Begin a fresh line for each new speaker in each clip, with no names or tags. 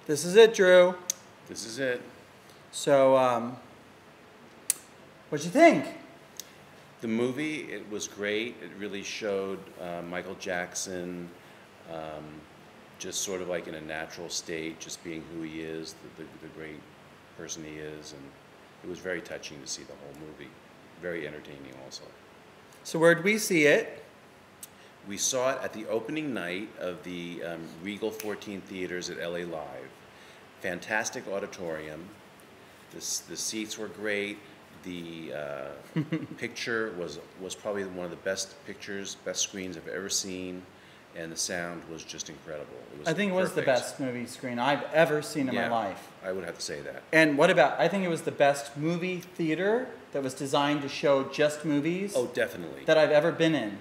This is it, Drew.
This is it.
So, what'd you think?
The movie, it was great. It really showed Michael Jackson just sort of like in a natural state, just being who he is, the great person he is. And it was very touching to see the whole movie. Very entertaining also.
So where'd we see it?
We saw it at the opening night of the Regal 14 Theaters at LA Live. Fantastic auditorium. The seats were great. The picture was probably one of the best screens I've ever seen, and the sound was just incredible.
I think it was the best movie screen I've ever seen in my life.
I would have to say that.
And what about, I think it was the best movie theater that was designed to show just movies.
Oh, definitely.
That I've ever been in.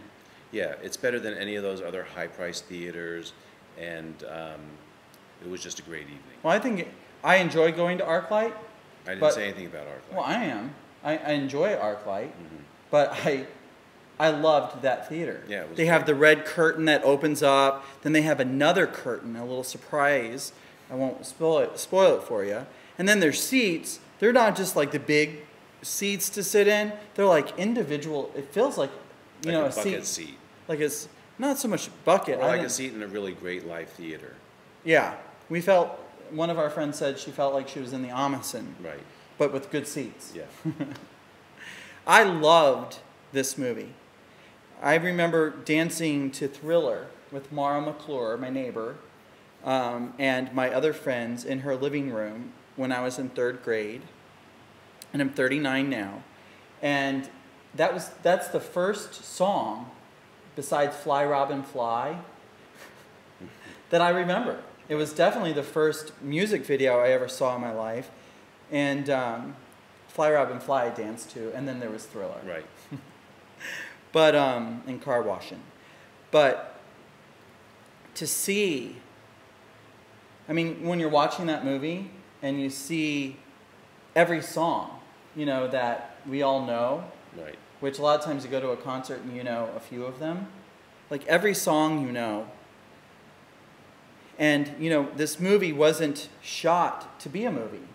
Yeah, it's better than any of those other high-priced theaters, and it was just a great evening.
Well, I think I enjoy going to ArcLight.
I didn't say anything about ArcLight.
Well, I am. I enjoy ArcLight, but I loved that theater.
Yeah, it was
they have the red curtain that opens up. Then they have another curtain, a little surprise. I won't spoil it for you. And then their seats, they're not just like the big seats to sit in. They're like individual. It feels like, you know,
a bucket seat.
Like it's not so much bucket.
Or like a seat in a really great live theater.
Yeah, we felt. One of our friends said she felt like she was in the Amundsen.
Right.
But with good seats.
Yeah.
I loved this movie. I remember dancing to Thriller with Mara McClure, my neighbor, and my other friends in her living room when I was in 3rd grade. And I'm 39 now. And that's the first song, besides Fly Robin Fly, that I remember. It was definitely the first music video I ever saw in my life. And Fly Robin Fly I danced to, and then there was Thriller.
Right.
But, and Car Washing. But to see, I mean, when you're watching that movie and you see every song, you know, that we all know,
right.
Which a lot of times you go to a concert and you know a few of them, like every song you know. And, you know, this movie wasn't shot to be a movie.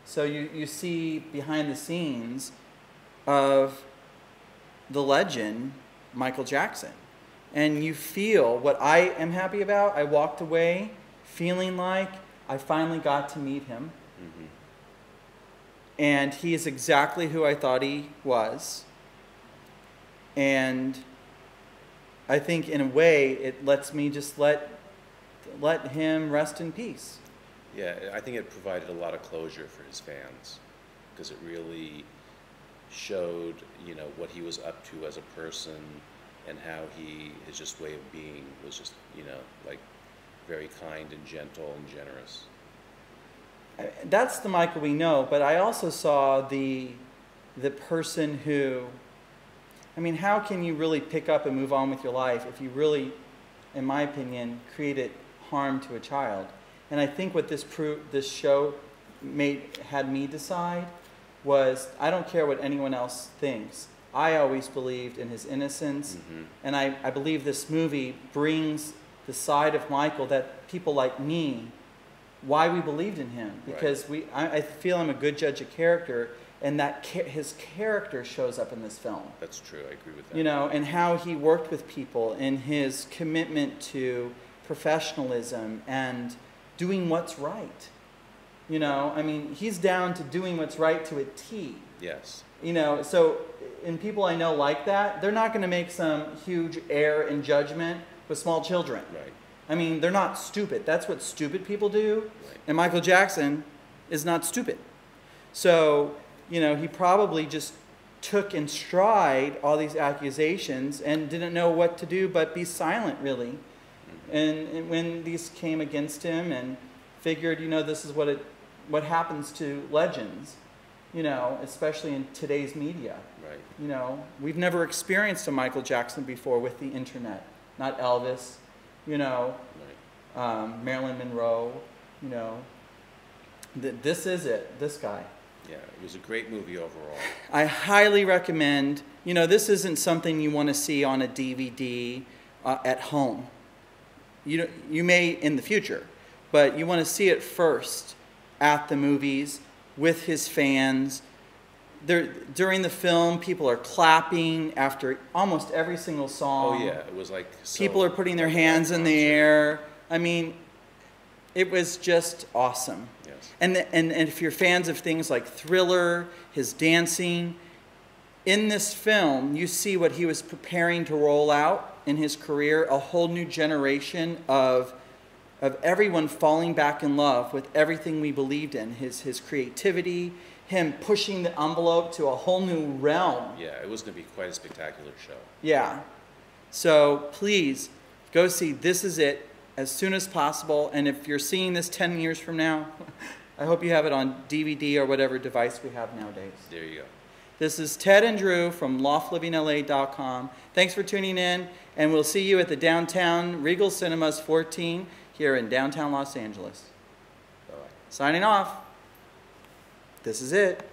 So you see behind the scenes of the legend, Michael Jackson. And you feel what I am happy about. I walked away feeling like I finally got to meet him. Mm-hmm. And he is exactly who I thought he was. And I think in a way it lets me just let him rest in peace.
Yeah, I think it provided a lot of closure for his fans, because it really showed, you know, what he was up to as a person, and how his just way of being was just, you know, like very kind and gentle and generous.
That's the Michael we know, but I also saw the person who, I mean, how can you really pick up and move on with your life if you really, in my opinion, created harm to a child? And I think what this show had me decide was, I don't care what anyone else thinks. I always believed in his innocence, and I believe this movie brings the side of Michael that people like me, why we believed in him. Because I feel I'm a good judge of character, and that his character shows up in this film.
That's true, I agree with that.
You know, and how he worked with people, and his commitment to professionalism and doing what's right. You know, I mean, he's down to doing what's right to a T.
Yes.
You know, so, and people I know like that, they're not going to make some huge error in judgment with small children.
Right.
I mean, they're not stupid. That's what stupid people do.
Right.
And Michael Jackson is not stupid. So, you know, he probably just took in stride all these accusations and didn't know what to do but be silent, really. And when these came against him, and figured, you know, this is what happens to legends, you know, especially in today's media.
Right.
You know, we've never experienced a Michael Jackson before with the internet. Not Elvis, you know, Marilyn Monroe, you know. This is it, this guy.
Yeah, it was a great movie overall.
I highly recommend, you know, this isn't something you want to see on a DVD at home. You may in the future, but you want to see it first at the movies with his fans. During the film, people are clapping after almost every single song.
Oh yeah, it was like so
people are putting their hands in the air. I mean, it was just awesome.
Yes.
And if you're fans of things like Thriller, his dancing, in this film, you see what he was preparing to roll out in his career, a whole new generation of everyone falling back in love with everything we believed in, his creativity, him pushing the envelope to a whole new realm.
Yeah, it was going to be quite a spectacular show.
Yeah. So please go see This Is It as soon as possible. And if you're seeing this 10 years from now, I hope you have it on DVD or whatever device we have nowadays.
There you go.
This is Ted and Drew from LoftLivingLA.com. Thanks for tuning in, and we'll see you at the downtown Regal Cinemas 14 here in downtown Los Angeles.
Bye-bye.
Signing off. This is it.